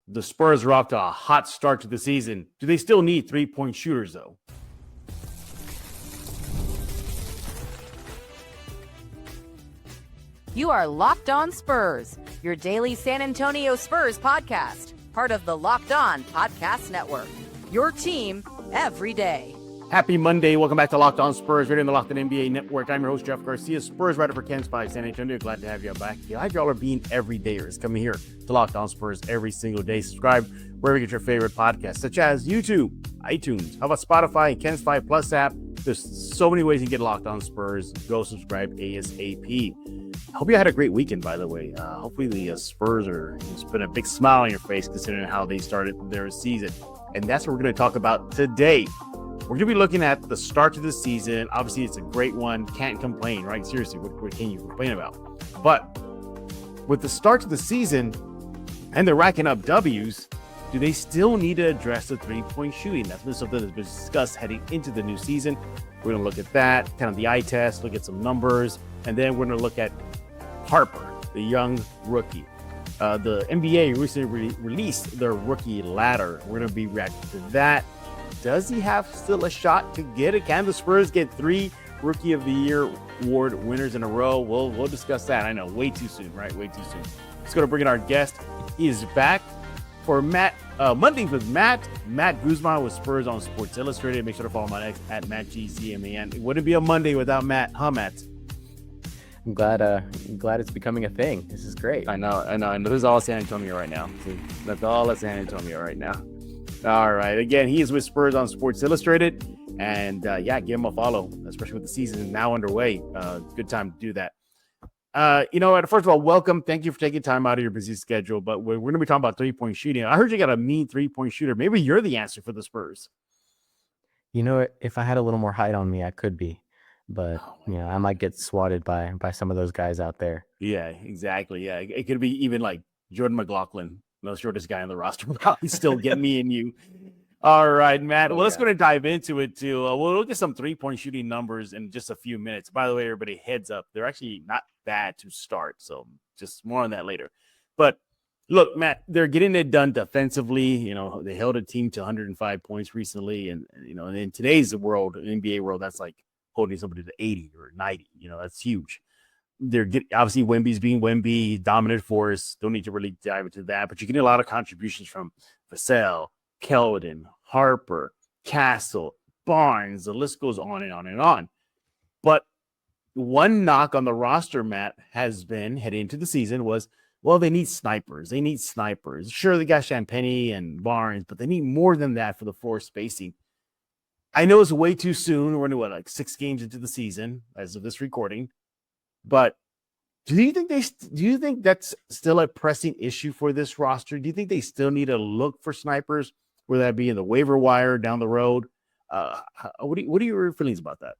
The Spurs are off to a hot start to the season. Do they still need three-point shooters, though? You are Locked On Spurs, your daily San Antonio Spurs podcast, part of the Locked On Podcast Network. Your team every day. Happy Monday. Welcome back to Locked On Spurs, right in the Locked On NBA Network. I'm your host, Jeff Garcia, Spurs writer for Ken's 5 San Antonio. Glad to have you back. Glad y'all are being everydayers. Coming here to Locked On Spurs every single day. Subscribe wherever you get your favorite podcasts, such as YouTube, iTunes. How about Spotify, Ken's 5 Plus app? There's so many ways you can get Locked On Spurs. Go subscribe ASAP. I hope you had a great weekend, by the way. Hopefully the Spurs it's been a big smile on your face considering how they started their season. And that's what we're going to talk about today. We're going to be looking at the start of the season. Obviously, it's a great one. Can't complain, right? Seriously, what can you complain about? But with the start of the season and they're racking up W's, do they still need to address the three-point shooting? That's been something that's been discussed heading into the new season. We're going to look at that, kind of the eye test, look at some numbers, and then we're going to look at Harper, the young rookie. The NBA recently released their rookie ladder. We're going to be reacting to that. Does he have still a shot to get it? Can the Spurs get 3 Rookie of the Year award winners in a row? We'll discuss that. I know, way too soon, right? Way too soon. Let's go to bring in our guest. He is back for Monday with Matt. Matt Guzman with Spurs on Sports Illustrated. Make sure to follow my at MattGCMAN. It wouldn't be a Monday without Matt, huh, Matt? I'm glad it's becoming a thing. This is great. I know. This is all San Antonio right now. That's all at San Antonio right now. All right. Again, he is with Spurs on Sports Illustrated. And give him a follow, especially with the season now underway. Good time to do that. First of all, welcome. Thank you for taking time out of your busy schedule. But we're going to be talking about three-point shooting. I heard you got a mean three-point shooter. Maybe you're the answer for the Spurs. You know, if I had a little more height on me, I could be. But, I might get swatted by some of those guys out there. Yeah, exactly. Yeah, it could be even like Jordan McLaughlin, the shortest guy on the roster, probably still get me and you. All right, Matt. Well, let's go and dive into it, too. We'll look at some three-point shooting numbers in just a few minutes. By the way, everybody, heads up. They're actually not bad to start, so just more on that later. But, look, Matt, they're getting it done defensively. They held a team to 105 points recently. And in today's world, NBA world, that's like holding somebody to 80 or 90. That's huge. Obviously, Wemby's being Wemby, dominant force. Don't need to really dive into that. But you're getting a lot of contributions from Vassell, Keldon, Harper, Castle, Barnes. The list goes on and on and on. But one knock on the roster, Matt, has been heading into the season was, well, they need snipers. Sure, they got Champagnie and Barnes, but they need more than that for the floor spacing. I know it's way too soon. We're only, 6 games into the season as of this recording. But do you think that's still a pressing issue for this roster? Do you think they still need to look for snipers, whether that be in the waiver wire down the road? What are your feelings about that?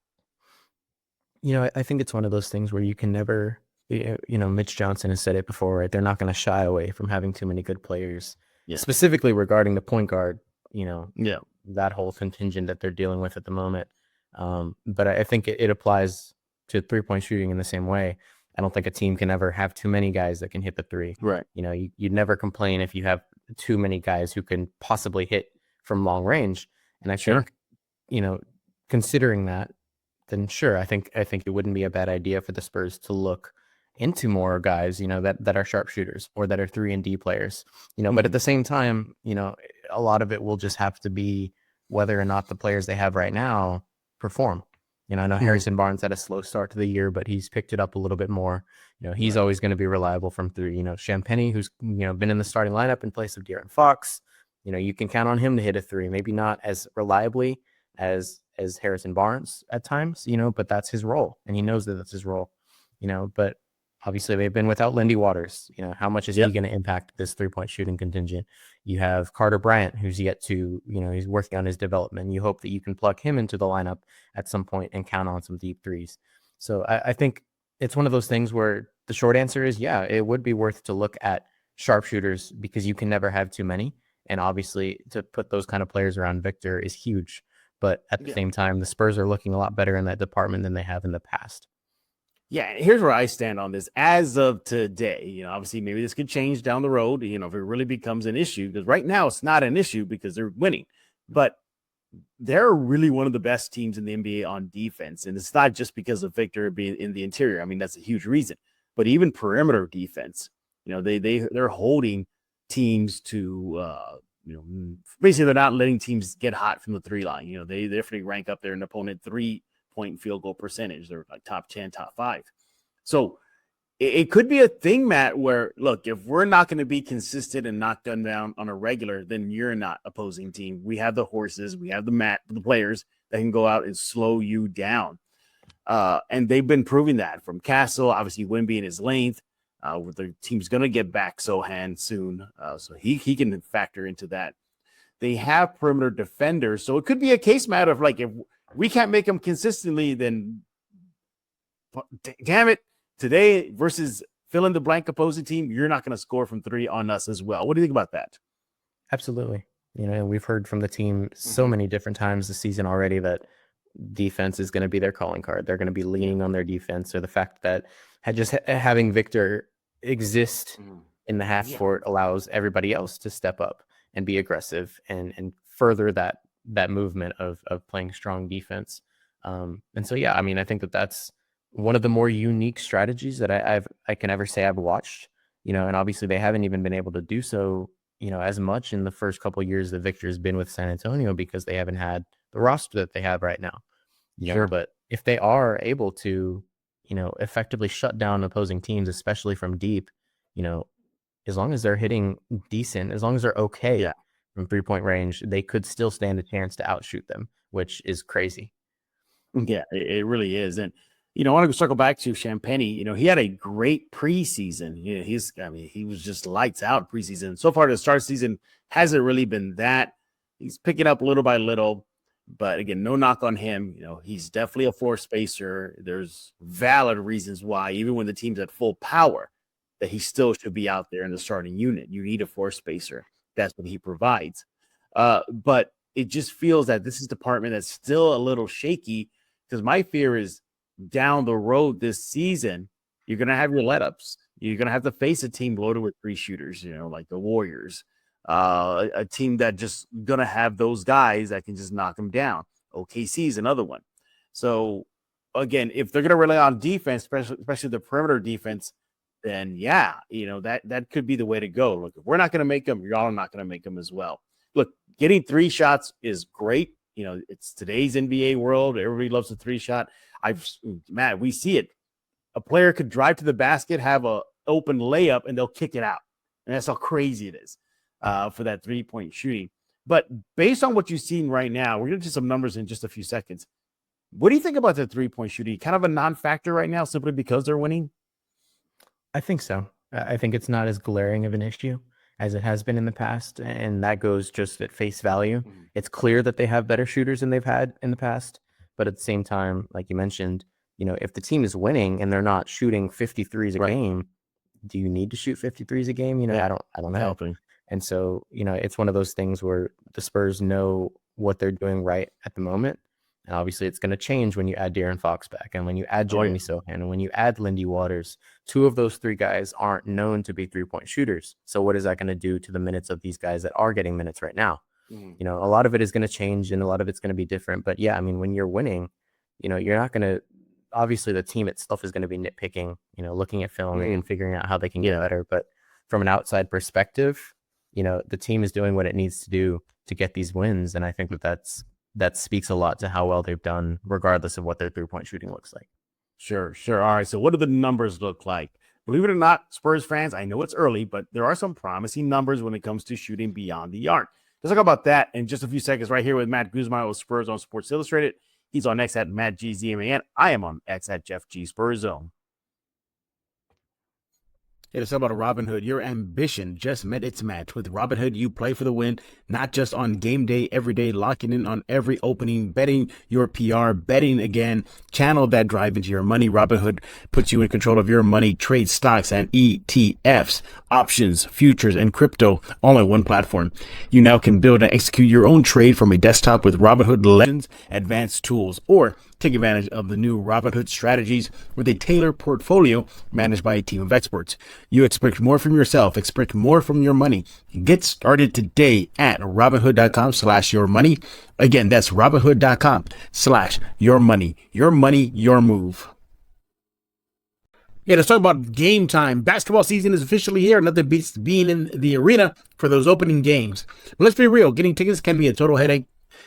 I think it's one of those things where you can never, Mitch Johnson has said it before, right? They're not going to shy away from having too many good players, specifically regarding the point guard, that whole contingent that they're dealing with at the moment. But I think it applies to three-point shooting in the same way. I don't think a team can ever have too many guys that can hit the three. Right. You'd never complain if you have too many guys who can possibly hit from long range. And I think, considering that, then sure, I think it wouldn't be a bad idea for the Spurs to look into more guys, that are sharpshooters or that are 3-and-D players, but at the same time, a lot of it will just have to be whether or not the players they have right now perform. I know Harrison Barnes had a slow start to the year, but he's picked it up a little bit more. He's always going to be reliable from 3. Champagnie, who's, been in the starting lineup in place of De'Aaron Fox, you can count on him to hit a 3, maybe not as reliably as Harrison Barnes at times, but that's his role. And he knows that that's his role, but obviously they've been without Lindy Waters. How much is he going to impact this 3-point shooting contingent? You have Carter Bryant, who's yet to, he's working on his development. You hope that you can plug him into the lineup at some point and count on some deep threes. So I think it's one of those things where the short answer is, it would be worth to look at sharpshooters because you can never have too many. And obviously to put those kind of players around Victor is huge. But at the same time, the Spurs are looking a lot better in that department than they have in the past. Yeah, here's where I stand on this. As of today, obviously maybe this could change down the road, if it really becomes an issue, because right now it's not an issue because they're winning. But they're really one of the best teams in the NBA on defense. And it's not just because of Victor being in the interior. I mean, that's a huge reason. But even perimeter defense, they're holding teams to basically they're not letting teams get hot from the 3 line. They definitely rank up there in opponent 3-point field goal percentage. They're like top 10, top 5. So it could be a thing, Matt, where, look, if we're not going to be consistent and knock them down on a regular, then you're not opposing team. We have the horses, we have the players that can go out and slow you down. And they've been proving that from Castle, obviously Wemby in his length. The team's going to get back Sohan soon, so he can factor into that. They have perimeter defenders, so it could be a case, Matt, of like, if we can't make them consistently, then damn it, today versus fill in the blank opposing team, you're not going to score from 3 on us as well. What do you think about that? Absolutely. We've heard from the team so many different times this season already that defense is going to be their calling card. They're going to be leaning on their defense. So the fact that having Victor exist in the half court allows everybody else to step up and be aggressive and further that movement of playing strong defense. And so, yeah, I mean, I think that's one of the more unique strategies that I can ever say I've watched, and obviously they haven't even been able to do so, as much in the first couple of years that Victor has been with San Antonio because they haven't had the roster that they have right now. Sure. But if they are able to, effectively shut down opposing teams, especially from deep, as long as they're hitting decent, as long as they're okay from 3-point range, they could still stand a chance to outshoot them, which is crazy. Yeah, it really is. And, I want to circle back to Champagnie. He had a great preseason. He was just lights out preseason. So far, the start season hasn't really been that. He's picking up little by little. But again, no knock on him. He's definitely a floor spacer. There's valid reasons why, even when the team's at full power, that he still should be out there in the starting unit. You need a floor spacer. That's what he provides. But it just feels that this is a department that's still a little shaky, because my fear is down the road this season, you're going to have your let-ups. You're going to have to face a team loaded with 3 shooters, like the Warriors. A team that just going to have those guys that can just knock them down. OKC is another one. So, again, if they're going to rely on defense, especially the perimeter defense, then, that could be the way to go. Look, if we're not going to make them, y'all are not going to make them as well. Look, getting 3 shots is great. It's today's NBA world. Everybody loves a 3-shot. We see it. A player could drive to the basket, have a open layup, and they'll kick it out. And that's how crazy it is for that 3-point shooting. But based on what you've seen right now, we're going to do some numbers in just a few seconds. What do you think about the 3-point shooting? Kind of a non-factor right now simply because they're winning? I think so. I think it's not as glaring of an issue as it has been in the past, and that goes just at face value. It's clear that they have better shooters than they've had in the past, but at the same time, like you mentioned, if the team is winning and they're not shooting 53s a game, do you need to shoot 53s a game? I don't know. Helping. And so, it's one of those things where the Spurs know what they're doing right at the moment. And obviously it's going to change when you add De'Aaron Fox back and when you add Jeremy Sohan and when you add Lindy Waters. 2 of those 3 guys aren't known to be 3-point shooters. So what is that going to do to the minutes of these guys that are getting minutes right now? A lot of it is going to change and a lot of it's going to be different. But yeah, I mean, when you're winning, you're not going to, obviously the team itself is going to be nitpicking, looking at film and figuring out how they can get better. But from an outside perspective, the team is doing what it needs to do to get these wins. And I think that speaks a lot to how well they've done, regardless of what their 3-point shooting looks like. Sure. All right. So what do the numbers look like? Believe it or not, Spurs fans, I know it's early, but there are some promising numbers when it comes to shooting beyond the arc. Let's talk about that in just a few seconds right here with Matt Guzman with Spurs on Sports Illustrated. He's on X at MattGZMAN. I am on X at Jeff G Spurs Zone. It's all about Robinhood. Your ambition just met its match. With Robinhood, you play for the win, not just on game day, every day, locking in on every opening, betting your PR, betting again, channel that drive into your money. Robinhood puts you in control of your money, trade stocks and ETFs, options, futures, and crypto all on one platform. You now can build and execute your own trade from a desktop with Robinhood Legends advanced tools, or take advantage of the new Robinhood strategies with a tailored portfolio managed by a team of experts. You expect more from yourself, expect more from your money. Get started today at Robinhood.com/yourmoney. Again, that's Robinhood.com/yourmoney. Your money, your move. Yeah, let's talk about game time. Basketball season is officially here. Nothing beats being in the arena for those opening games. But let's be real, getting tickets can be a total headache.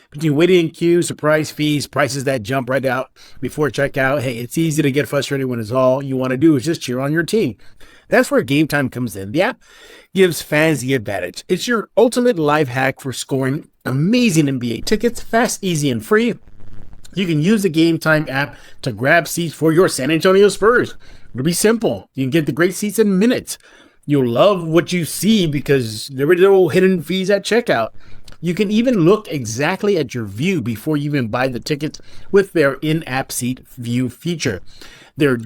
Between waiting in queues, surprise fees, prices that jump right out before checkout, hey, it's easy to get frustrated when it's all you want to do is just cheer on your team. That's where Game Time comes in. The app gives fans the advantage. It's your ultimate life hack for scoring amazing NBA tickets, fast, easy, and free. You can use the Game Time app to grab seats for your San Antonio Spurs. It'll be simple. You can get the great seats in minutes. You'll love what you see because there are no hidden fees at checkout. You can even look exactly at your view before you even buy the tickets with their in-app seat view feature. Their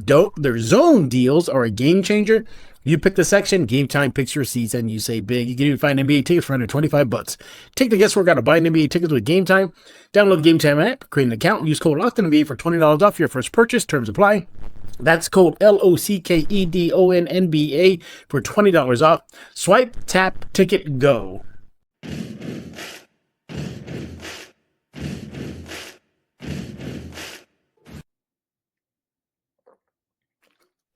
zone deals are a game changer. You pick the section, Game Time picks your seats, and you say big. You can even find NBA tickets for under $25. Take the guesswork out of buying NBA tickets with Game Time. Download the Game Time app, create an account, use code LOCKEDONNBA for $20 off your first purchase. Terms apply. That's code LOCKEDONNBA for $20 off. Swipe, tap, ticket, go.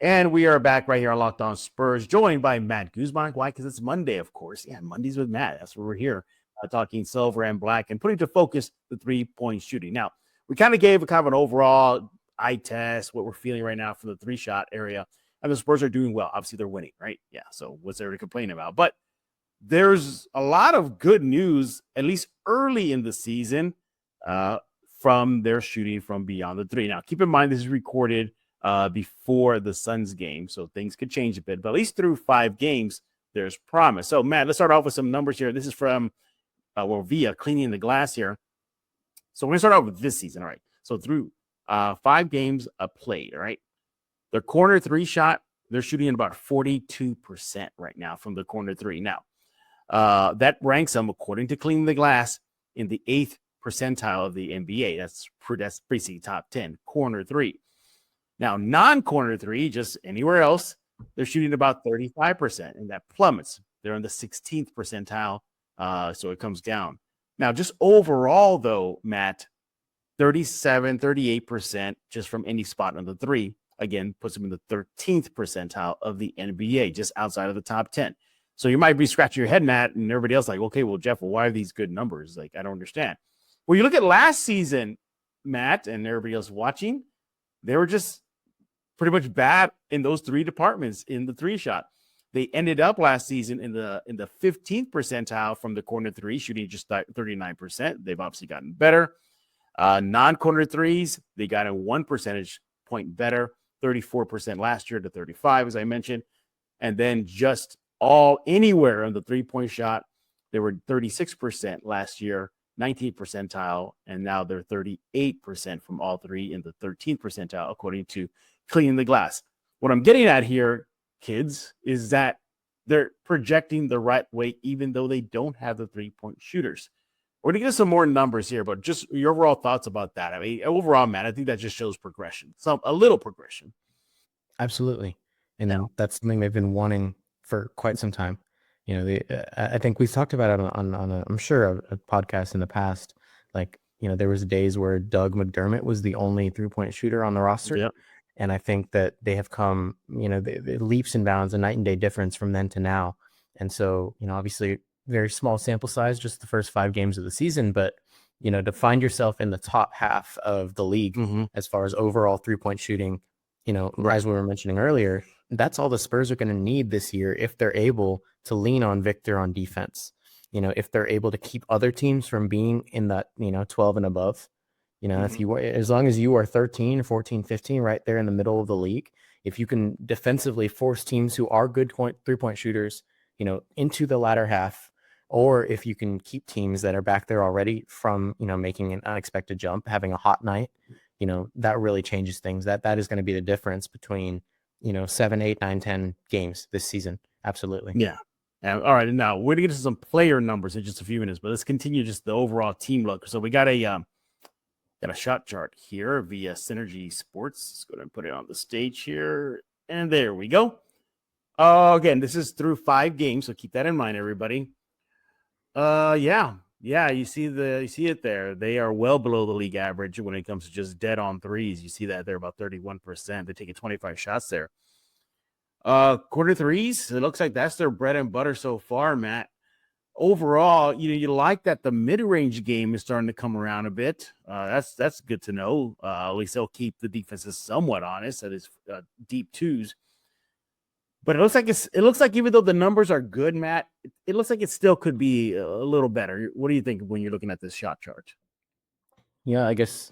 And we are back right here on Locked On Spurs, joined by Matt Guzman. Why? Because it's Monday, of course. Yeah, Mondays with Matt. That's where we're here, talking silver and black and putting to focus the three-point shooting. Now, we kind of gave a kind of an overall eye test, what we're feeling right now from the three-shot area. And the Spurs are doing well. Obviously, they're winning, right? Yeah, so what's there to complain about? But there's a lot of good news, at least early in the season, from their shooting from beyond the three. Now, keep in mind, this is recorded before the Suns game, so things could change a bit, but at least through 5 games, there's promise. So, Matt, let's start off with some numbers here. This is from via Cleaning the Glass here. So we're going to start off with this season. All right. So through 5 games played, all right, their corner three shot, they're shooting at about 42% right now from the corner three. Now, that ranks them, according to Cleaning the Glass, in the 8th percentile of the NBA. That's basically top 10, corner three. Now, non-corner three, just anywhere else, they're shooting about 35%, and that plummets. They're in the 16th percentile, so it comes down. Now, just overall, though, Matt, 37, 38% just from any spot on the three, again, puts them in the 13th percentile of the NBA, just outside of the top 10. So you might be scratching your head, Matt, and everybody else like, okay, well, Jeff, why are these good numbers? Like, I don't understand. Well, you look at last season, Matt, and everybody else watching, they were just pretty much bad in those 3 departments in the three shot. They ended up last season in the 15th percentile from the corner three, shooting just 39%. They've obviously gotten better. Non-corner threes, they got a 1 percentage point better, 34% last year to 35, as I mentioned. And then just all anywhere on the three-point shot, they were 36% last year, 19th percentile, and now they're 38% from all 3 in the 13th percentile, according to Cleaning the Glass. What I'm getting at here, kids, is that they're projecting the right way, even though they don't have the three-point shooters. We're going to get some more numbers here, but just your overall thoughts about that. I mean, overall, man, I think that just shows progression, a little progression. Absolutely. And that's something they've been wanting for quite some time. You know, I think we've talked about it on I'm sure a podcast in the past. Like, you know, there was days where Doug McDermott was the only three-point shooter on the roster. Yep. And I think that they have come, you know, the leaps and bounds, a night and day difference from then to now. And so, you know, obviously very small sample size, just the first 5 games of the season, but, you know, to find yourself in the top half of the league as far as overall three-point shooting, you know, as we were mentioning earlier, that's all the Spurs are going to need this year if they're able to lean on Victor on defense. You know, if they're able to keep other teams from being in that, you know, 12 and above. You know, if you, as long as you are 13, 14, 15, right there in the middle of the league, if you can defensively force teams who are good 3-point shooters, into the latter half, or if you can keep teams that are back there already from, making an unexpected jump, having a hot night, that really changes things. That is going to be the difference between, 7, 8, 9, 10 games this season. Absolutely. Yeah. All right. Now we're going to get to some player numbers in just a few minutes, but let's continue just the overall team look. So we got a shot chart here via Synergy Sports. Let's go ahead and put it on the stage here. And there we go. Again, this is through 5 games, so keep that in mind, everybody. Yeah, you see it there. They are well below the league average when it comes to just dead on threes. You see that they're about 31%. They're taking 25 shots there. Quarter threes, it looks like that's their bread and butter so far, Matt. Overall, you like that the mid-range game is starting to come around a bit. That's good to know. At least they'll keep the defenses somewhat honest at his deep twos. But it looks like even though the numbers are good, Matt, it looks like it still could be a little better. What do you think when you're looking at this shot chart? Yeah, I guess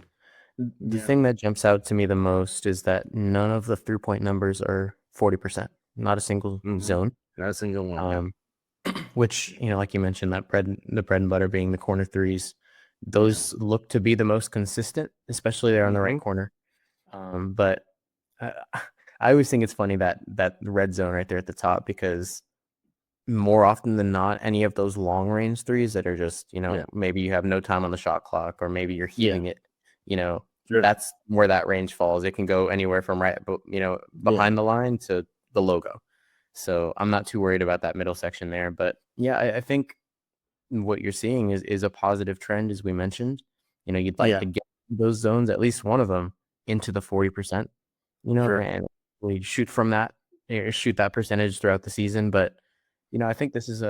the thing that jumps out to me the most is that none of the 3-point numbers are 40%. Not a single zone. Not a single one. Which, like you mentioned, the bread and butter being the corner threes, those look to be the most consistent, especially there on the right corner. But I always think it's funny that red zone right there at the top, because more often than not, any of those long range threes that are just, maybe you have no time on the shot clock, or maybe you're heating it, Sure. That's where that range falls. It can go anywhere from behind the line to the logo. So I'm not too worried about that middle section there. But yeah, I think what you're seeing is a positive trend, as we mentioned. You'd like to get those zones, at least one of them, into the 40%, Sure. and we shoot from that, shoot that percentage throughout the season. But, I think this is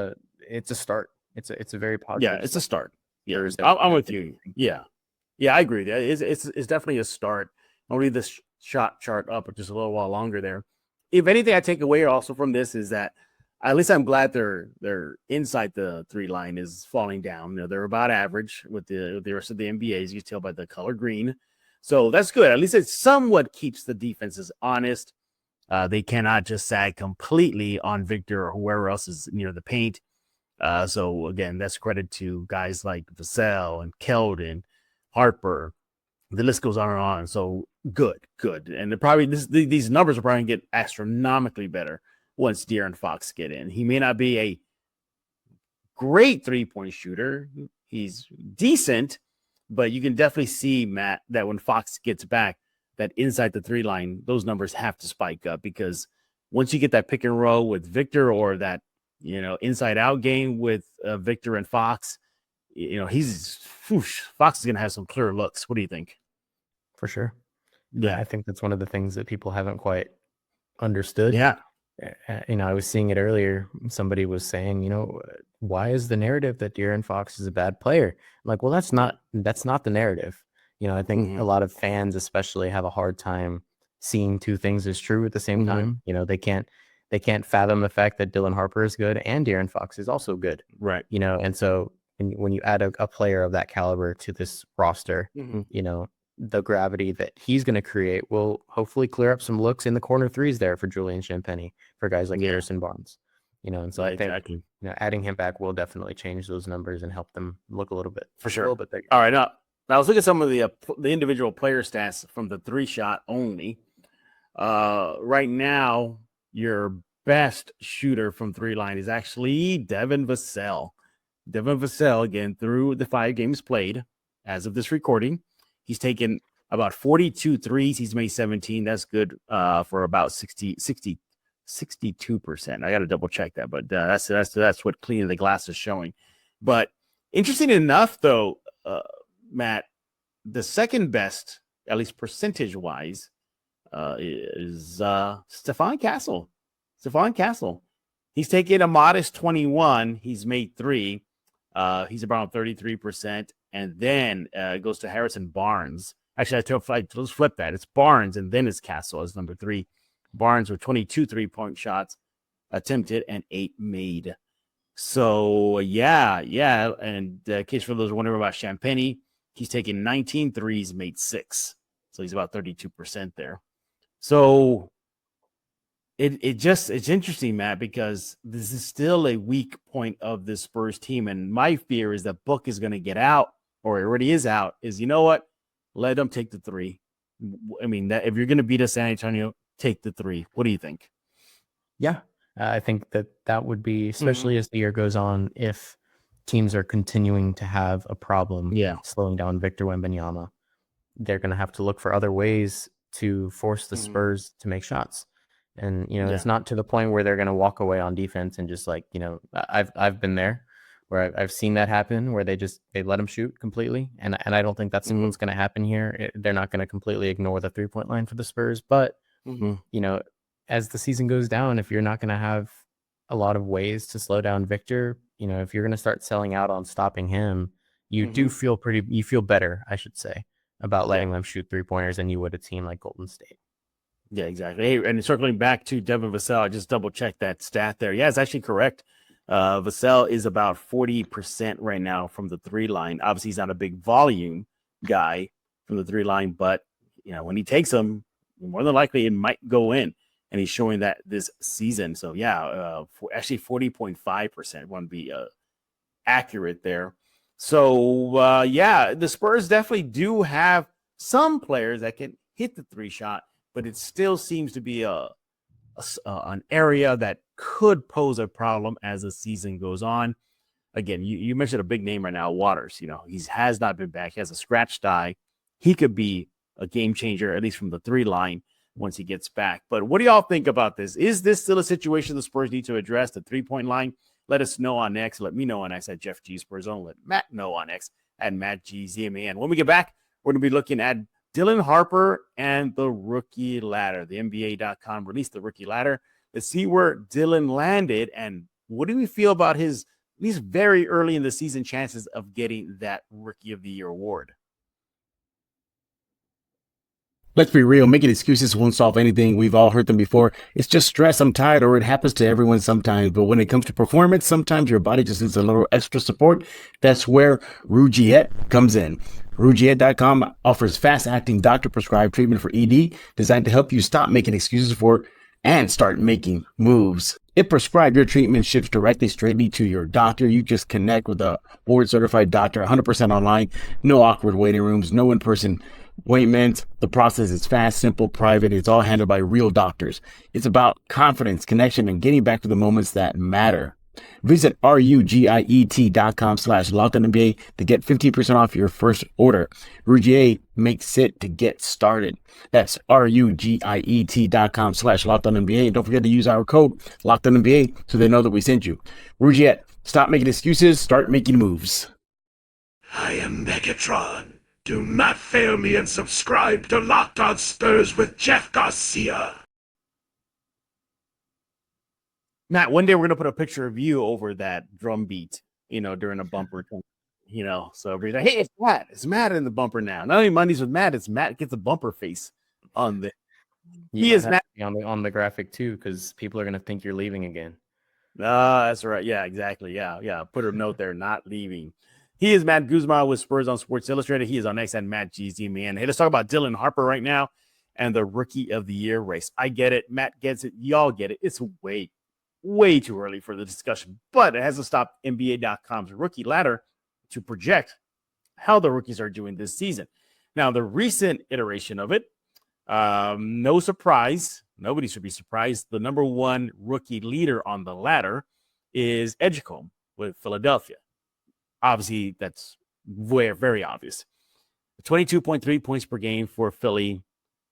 it's a start. It's a very positive. Yeah, it's a start. Yeah, I'm with you. Yeah, I agree. It's definitely a start. I'll read this shot chart up just a little while longer there. If anything I take away also from this is that at least I'm glad they're inside the 3 line is falling down. They're about average with the rest of the NBA, as you can tell by the color green. So that's good. At least it somewhat keeps the defenses honest. They cannot just sag completely on Victor or whoever else is near the paint. So again, that's credit to guys like Vassell and Keldon, Harper. The list goes on and on. So good. And these numbers are probably going to get astronomically better once De'Aaron Fox get in. He may not be a great 3-point shooter. He's decent, but you can definitely see, Matt, that when Fox gets back, that inside the 3 line, those numbers have to spike up, because once you get that pick and roll with Victor, or that, inside out game with Victor and Fox, Fox is going to have some clear looks. What do you think? For sure. Yeah. I think that's one of the things that people haven't quite understood. Yeah. I was seeing it earlier. Somebody was saying, why is the narrative that De'Aaron Fox is a bad player? I'm like, well, that's not the narrative. I think a lot of fans especially have a hard time seeing two things as true at the same time. They can't fathom the fact that Dylan Harper is good and De'Aaron Fox is also good. Right. And so when you add a player of that caliber to this roster, the gravity that he's going to create will hopefully clear up some looks in the corner threes there for Julian Champagnie, for guys like Harrison Barnes, and so I think adding him back will definitely change those numbers and help them look a little bit bigger. All right, now let's look at some of the individual player stats from the 3 shot only. Right now, your best shooter from 3 line is actually Devin Vassell. Devin Vassell, again, through the 5 games played as of this recording, he's taken about 42 threes. He's made 17. That's good for about 62%. I got to double check that, but that's what cleaning the glass is showing. But interesting enough, though, Matt, the second best, at least percentage wise, is Stephon Castle. Stephon Castle. He's taken a modest 21. He's made 3. He's around 33%. And then it goes to Harrison Barnes. Actually, let's flip that. It's Barnes, and then it's Castle as number 3. Barnes with 22 3-point shots attempted and 8 made. So, yeah. And in case for those wondering about Champagnie, he's taken 19 threes, made 6. So he's about 32% there. So, It's interesting, Matt, because this is still a weak point of this Spurs team. And my fear is that Book is going to get out, or already is out, is, you know what? Let them take the three. I mean, that if you're going to beat us, San Antonio, take the three. What do you think? Yeah, I think that would be, especially as the year goes on, if teams are continuing to have a problem slowing down Victor Wembanyama, they're going to have to look for other ways to force the Spurs to make shots. And, it's not to the point where they're going to walk away on defense and just like, I've been there where I've seen that happen, where they let them shoot completely. And I don't think that's what's going to happen here. They're not going to completely ignore the 3-point line for the Spurs. But, as the season goes down, if you're not going to have a lot of ways to slow down Victor, if you're going to start selling out on stopping him, you feel better, I should say, about letting them shoot 3-pointers than you would a team like Golden State. Yeah, exactly. Hey, and circling back to Devin Vassell, I just double checked that stat there. Yeah, it's actually correct. Vassell is about 40% right now from the 3 line. Obviously, he's not a big volume guy from the 3 line, but when he takes them, more than likely it might go in, and he's showing that this season. So actually 40.5%. Want to be accurate there. So the Spurs definitely do have some players that can hit the 3 shot, but it still seems to be an area that could pose a problem as the season goes on. Again, you mentioned a big name right now, Waters. He has not been back. He has a scratched eye. He could be a game changer, at least from the 3 line, once he gets back. But what do y'all think about this? Is this still a situation the Spurs need to address, the 3-point line? Let us know on X. Let me know on X at Jeff G Spurs on. Let Matt know on X at Matt G ZMAN. When we get back, we're going to be looking at Dylan Harper and the rookie ladder. The NBA.com released the rookie ladder. Let's see where Dylan landed, and what do we feel about his, at least very early in the season, chances of getting that Rookie of the Year award. Let's be real, making excuses won't solve anything. We've all heard them before. It's just stress, I'm tired, or it happens to everyone sometimes. But when it comes to performance, sometimes your body just needs a little extra support. That's where Rougiette comes in. Rougiette.com offers fast-acting doctor-prescribed treatment for ED designed to help you stop making excuses for and start making moves. If prescribed, your treatment ships directly straightly to your doctor. You just connect with a board-certified doctor, 100% online, no awkward waiting rooms, no in-person appointments. The process is fast, simple, private. It's all handled by real doctors. It's about confidence, connection, and getting back to the moments that matter. Visit RUGIET.com/LockedOnNBA to get 15% off your first order. Rougiette makes it to get started. That's RUGIET.com/LockedOnNBA. And don't forget to use our code LockedOnNBA so they know that we sent you. Rougiette, stop making excuses, start making moves. I am Megatron. Do not fail me and subscribe to Locked On Spurs with Jeff Garcia. Matt, one day we're going to put a picture of you over that drum beat, during a bumper, so everybody's like, hey, it's Matt. It's Matt in the bumper now. Not only Mondays with Matt, it's Matt gets a bumper face on the. He is Matt on the graphic too, because people are going to think you're leaving again. That's right. Yeah, exactly. Yeah. Put a note there, not leaving. He is Matt Guzman with Spurs on Sports Illustrated. He is on X and Matt GZ, man. Hey, let's talk about Dylan Harper right now and the Rookie of the Year race. I get it. Matt gets it. Y'all get it. It's way too early for the discussion, but it hasn't stopped NBA.com's rookie ladder to project how the rookies are doing this season. Now, the recent iteration of it, no surprise, nobody should be surprised. The number 1 rookie leader on the ladder is Edgecombe with Philadelphia. Obviously, that's very obvious. 22.3 points per game for Philly,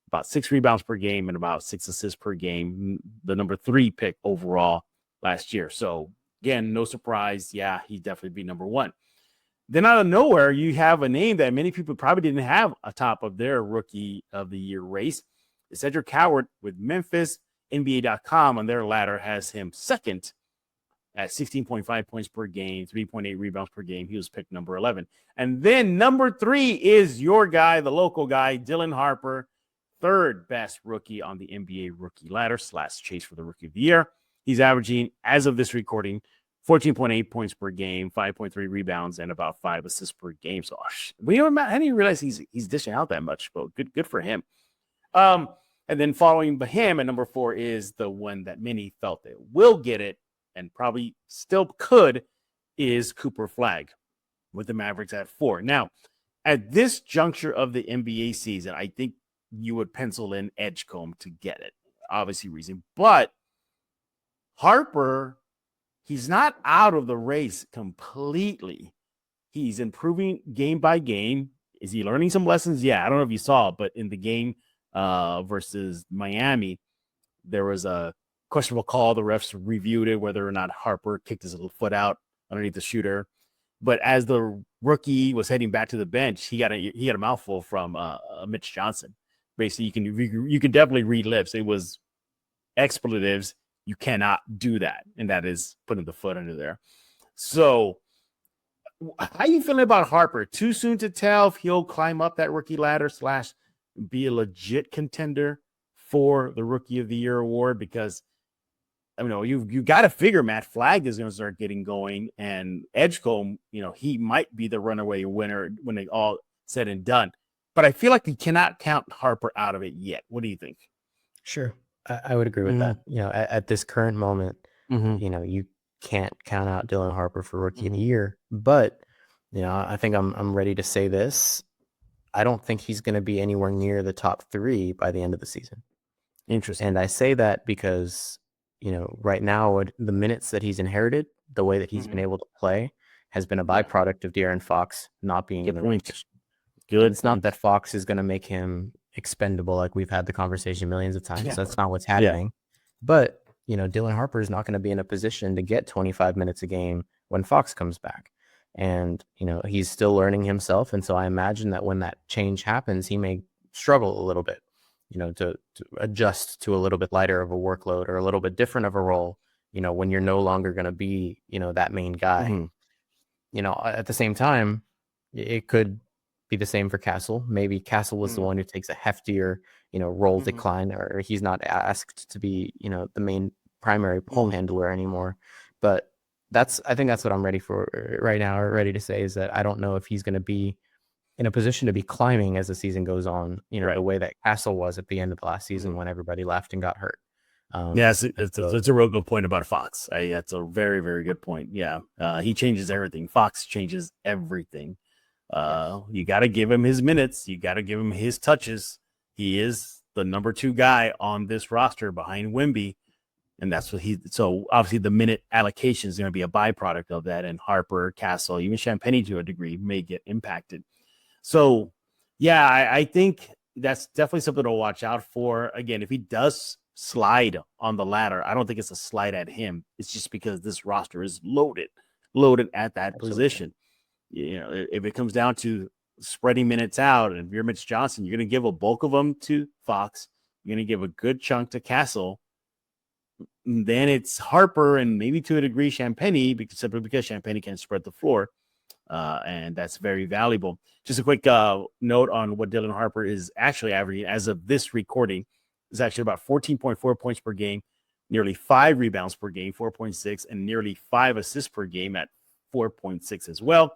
about 6 rebounds per game, and about 6 assists per game. The number 3 pick overall last year. So, again, no surprise. Yeah, he'd definitely be number 1. Then out of nowhere, you have a name that many people probably didn't have atop of their Rookie of the Year race. It's Cedric Howard with Memphis. NBA.com on their ladder has him second at 16.5 points per game, 3.8 rebounds per game. He was picked number 11. And then number 3 is your guy, the local guy, Dylan Harper, third best rookie on the NBA rookie ladder / chase for the Rookie of the Year. He's averaging, as of this recording, 14.8 points per game, 5.3 rebounds, and about 5 assists per game. So, I didn't even realize he's dishing out that much, but good for him. And then following him at number 4 is the one that many felt they will get it and probably still could, is Cooper Flag with the Mavericks at 4. Now, at this juncture of the NBA season, I think you would pencil in Edgecombe to get it. Obviously reason. But Harper, he's not out of the race completely. He's improving game by game. Is he learning some lessons? Yeah, I don't know if you saw, but in the game versus Miami, there was a questionable call. The refs reviewed it, whether or not Harper kicked his little foot out underneath the shooter. But as the rookie was heading back to the bench, he got a mouthful from Mitch Johnson. Basically, you can definitely read lips. It was expletives. You cannot do that, and that is putting the foot under there. So, how you feeling about Harper? Too soon to tell if he'll climb up that rookie ladder / be a legit contender for the Rookie of the Year award? Because you got to figure Matt Flagg is going to start getting going, and Edgecombe, he might be the runaway winner when they all said and done. But I feel like we cannot count Harper out of it yet. What do you think? Sure, I would agree with that. At this current moment, you can't count out Dylan Harper for Rookie of the Year. But I think I'm ready to say this. I don't think he's going to be anywhere near the top 3 by the end of the season. Interesting. And I say that because right now, the minutes that he's inherited, the way that he's been able to play, has been a byproduct of De'Aaron Fox not being in the rotation. Good. It's not that Fox is going to make him expendable, like we've had the conversation millions of times. Yeah. That's not what's happening. Yeah. But Dylan Harper is not going to be in a position to get 25 minutes a game when Fox comes back, and he's still learning himself. And so I imagine that when that change happens, he may struggle a little bit. To adjust to a little bit lighter of a workload or a little bit different of a role, when you're no longer going to be, that main guy. At the same time, it could be the same for Castle. Maybe Castle was the one who takes a heftier, role decline, or he's not asked to be, the main primary ball handler anymore. But I think that's what I'm ready for right now, or ready to say, is that I don't know if he's going to be in a position to be climbing as the season goes on, the way that Castle was at the end of the last season when everybody left and got hurt. Yes, it's a real good point about Fox. That's a very, very good point. Yeah, he changes everything. Fox changes everything. You got to give him his minutes. You got to give him his touches. He is the number 2 guy on this roster behind Wemby. And that's what so obviously the minute allocation is going to be a byproduct of that. And Harper, Castle, even Champagnie to a degree may get impacted. So, yeah, I think that's definitely something to watch out for. Again, if he does slide on the ladder, I don't think it's a slide at him. It's just because this roster is loaded at that position. If it comes down to spreading minutes out, and if you're Mitch Johnson, you're going to give a bulk of them to Fox. You're going to give a good chunk to Castle. And then it's Harper and maybe to a degree Champagnie, simply because Champagnie can spread the floor. And that's very valuable. Just a quick note on what Dylan Harper is actually averaging as of this recording is actually about 14.4 points per game, nearly 5 rebounds per game, 4.6, and nearly 5 assists per game at 4.6 as well.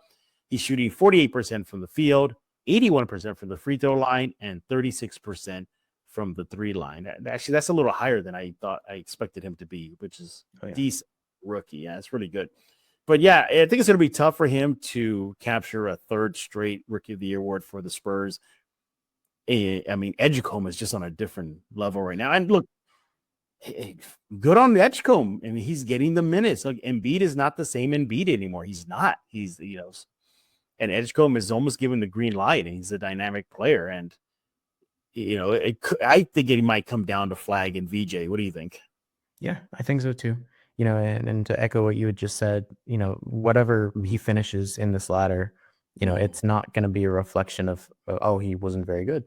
He's shooting 48% from the field, 81% from the free throw line, and 36% from the 3 line. Actually, that's a little higher than I thought I expected him to be, which is decent rookie. Yeah, it's really good. But yeah, I think it's going to be tough for him to capture a 3rd straight Rookie of the Year award for the Spurs. I mean, Edgecombe is just on a different level right now. And look, good on the Edgecombe. I mean, he's getting the minutes. Like, Embiid is not the same Embiid anymore. He's not. He's, and Edgecombe is almost given the green light, and he's a dynamic player. And, I think it might come down to Flag and VJ. What do you think? Yeah, I think so too. And to echo what you had just said, whatever he finishes in this ladder, it's not going to be a reflection of, he wasn't very good.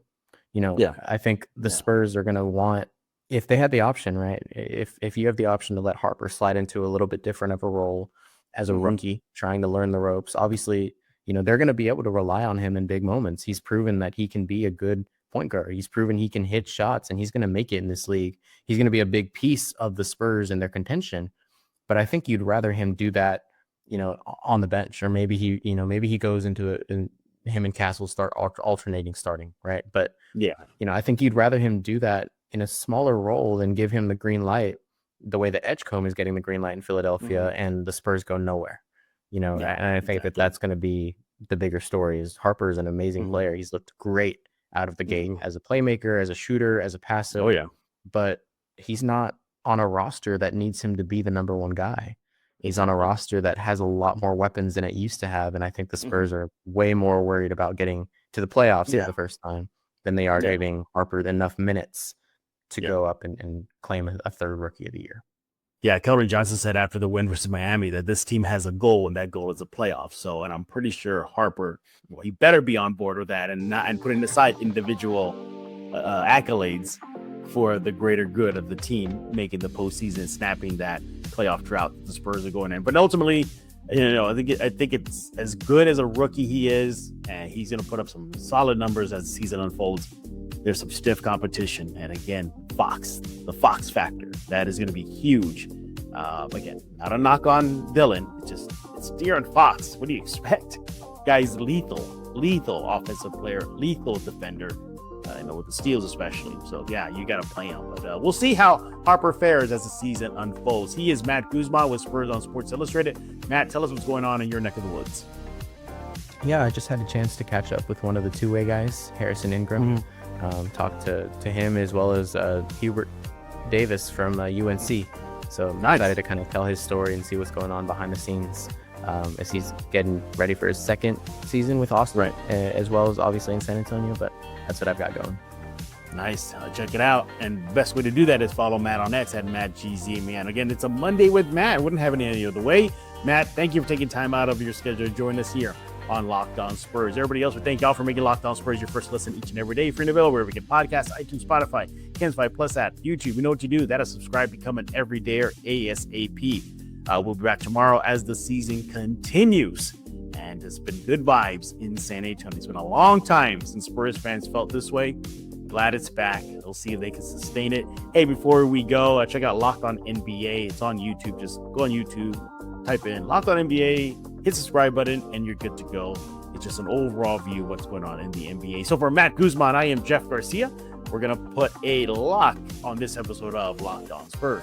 I think the Spurs are going to want, if they had the option, right? If you have the option to let Harper slide into a little bit different of a role as a rookie, trying to learn the ropes, obviously, they're going to be able to rely on him in big moments. He's proven that he can be a good point guard. He's proven he can hit shots, and he's going to make it in this league. He's going to be a big piece of the Spurs and their contention. But I think you'd rather him do that, on the bench, or maybe he goes into it and him and Castle start alternating starting, right? But I think you'd rather him do that in a smaller role and give him the green light the way that Edgecombe is getting the green light in Philadelphia, and the Spurs go nowhere. And I think that that's going to be the bigger story. Is Harper is an amazing player. He's looked great out of the gate as a playmaker, as a shooter, as a passer. Oh yeah, but he's not on a roster that needs him to be the number one guy. He's on a roster that has a lot more weapons than it used to have, and I think the Spurs are way more worried about getting to the playoffs for the first time than they are giving Harper enough minutes to go up and claim a third Rookie of the Year. Yeah, Keldon Johnson said after the win versus Miami that this team has a goal, and that goal is a playoff. So, and I'm pretty sure Harper, he better be on board with that, and putting aside individual accolades for the greater good of the team, making the postseason, snapping that playoff drought the Spurs are going in. But ultimately, I think it's as good as a rookie he is, and he's going to put up some solid numbers as the season unfolds. There's some stiff competition, and again, the Fox factor, that is going to be huge. Again, not a knock on Dylan, it's De'Aaron Fox. What do you expect? Guy's lethal offensive player, lethal defender. With the steals especially. So yeah, you got to play him. But we'll see how Harper fares as the season unfolds. He is Matt Guzman with Spurs on Sports Illustrated. Matt, tell us what's going on in your neck of the woods. Yeah, I just had a chance to catch up with one of the two-way guys, Harrison Ingram. Talked to him as well as Hubert Davis from UNC. So I'm excited to kind of tell his story and see what's going on behind the scenes as he's getting ready for his second season with Austin, as well as obviously in San Antonio. But that's what I've got going. Nice. Check it out. And the best way to do that is follow Matt on X at MattGZ. Man, again, it's a Monday with Matt. I wouldn't have it any other way. Matt, thank you for taking time out of your schedule to join us here on Locked On Spurs. Everybody else, we thank y'all for making Locked On Spurs your first listen each and every day. Free and available wherever you get podcasts, iTunes, Spotify, Kensby Plus app, YouTube. You know what you do. That is subscribe, become an everydayer ASAP. We'll be back tomorrow as the season continues. And it's been good vibes in San Antonio. It's been a long time since Spurs fans felt this way. Glad it's back. We'll see if they can sustain it. Hey, before we go, check out Locked On NBA. It's on YouTube. Just go on YouTube, type in Locked On NBA, hit subscribe button, and you're good to go. It's just an overall view of what's going on in the NBA. So for Matt Guzman, I am Jeff Garcia. We're going to put a lock on this episode of Locked On Spurs.